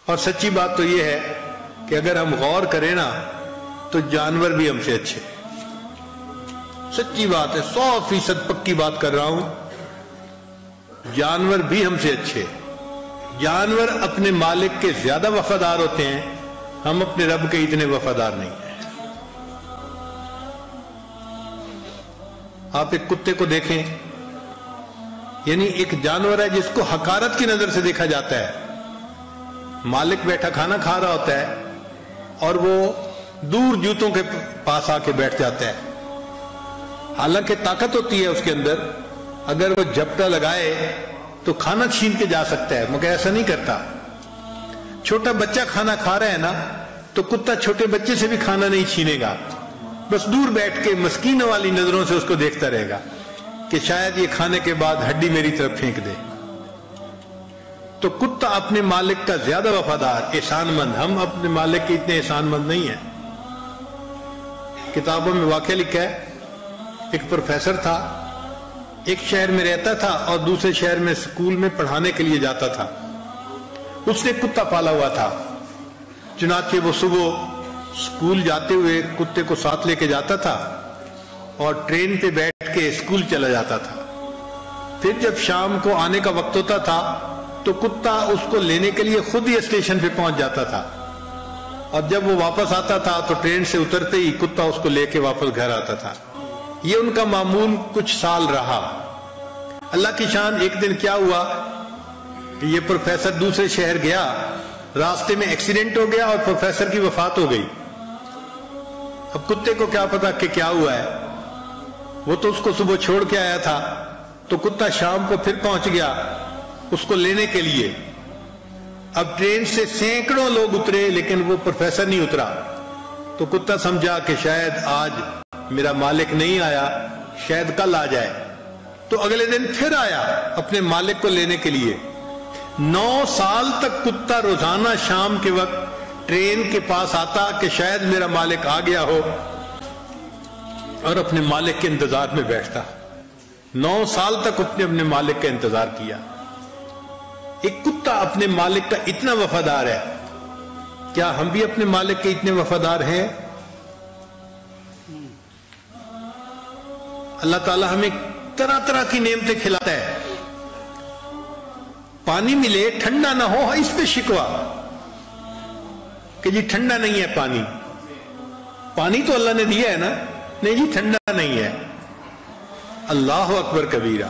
اور سچی بات تو یہ ہے کہ اگر ہم غور کریں نا تو جانور بھی ہم سے اچھے. سچی بات ہے، 100% پکی بات کر رہا ہوں. جانور بھی ہم سے اچھے. جانور اپنے مالک کے زیادہ وفادار ہوتے ہیں، ہم اپنے رب کے اتنے وفادار نہیں ہیں. آپ ایک کتے کو دیکھیں، یعنی ایک جانور ہے جس کو حقارت کی نظر سے دیکھا جاتا ہے. مالک بیٹھا کھانا کھا رہا ہوتا ہے اور وہ دور جوتوں کے پاس آ کے بیٹھ جاتا ہے. حالانکہ طاقت ہوتی ہے اس کے اندر، اگر وہ جھپٹا لگائے تو کھانا چھین کے جا سکتا ہے، مگر ایسا نہیں کرتا. چھوٹا بچہ کھانا کھا رہا ہے نا تو کتا چھوٹے بچے سے بھی کھانا نہیں چھینے گا، بس دور بیٹھ کے مسکینوں والی نظروں سے اس کو دیکھتا رہے گا کہ شاید یہ کھانے کے بعد ہڈی میری طرف پھینک دے. تو کتا اپنے مالک کا زیادہ وفادار، احسان مند. ہم اپنے مالک کے اتنے احسان مند نہیں ہیں. کتابوں میں واقعہ لکھا ہے، ایک پروفیسر تھا، ایک شہر میں رہتا تھا اور دوسرے شہر میں اسکول میں پڑھانے کے لیے جاتا تھا. اس نے کتا پالا ہوا تھا، چنانچہ وہ صبح اسکول جاتے ہوئے کتے کو ساتھ لے کے جاتا تھا اور ٹرین پہ بیٹھ کے اسکول چلا جاتا تھا. پھر جب شام کو آنے کا وقت ہوتا تھا تو کتا اس کو لینے کے لیے خود ہی اسٹیشن پہ پہنچ جاتا تھا، اور جب وہ واپس آتا تھا تو ٹرین سے اترتے ہی کتا اس کو لے کے واپس گھر آتا تھا. یہ ان کا معمول کچھ سال رہا. اللہ کی شان، ایک دن کیا ہوا کہ یہ پروفیسر دوسرے شہر گیا، راستے میں ایکسیڈنٹ ہو گیا اور پروفیسر کی وفات ہو گئی. اب کتے کو کیا پتا کہ کیا ہوا ہے، وہ تو اس کو صبح چھوڑ کے آیا تھا. تو کتا شام کو پھر پہنچ گیا اس کو لینے کے لیے. اب ٹرین سے سینکڑوں لوگ اترے لیکن وہ پروفیسر نہیں اترا. تو کتا سمجھا کہ شاید آج میرا مالک نہیں آیا، شاید کل آ جائے. تو اگلے دن پھر آیا اپنے مالک کو لینے کے لیے. 9 سال تک کتا روزانہ شام کے وقت ٹرین کے پاس آتا کہ شاید میرا مالک آ گیا ہو، اور اپنے مالک کے انتظار میں بیٹھتا. 9 سال تک اپنے مالک کا انتظار کیا. ایک کتا اپنے مالک کا اتنا وفادار ہے، کیا ہم بھی اپنے مالک کے اتنے وفادار ہیں؟ اللہ تعالیٰ ہمیں طرح طرح کی نعمتیں کھلاتا ہے. پانی ملے ٹھنڈا نہ ہو، اس پہ شکوا کہ جی ٹھنڈا نہیں ہے پانی. پانی تو اللہ نے دیا ہے نا، نہیں جی ٹھنڈا نہیں ہے. اللہ اکبر کبیرہ.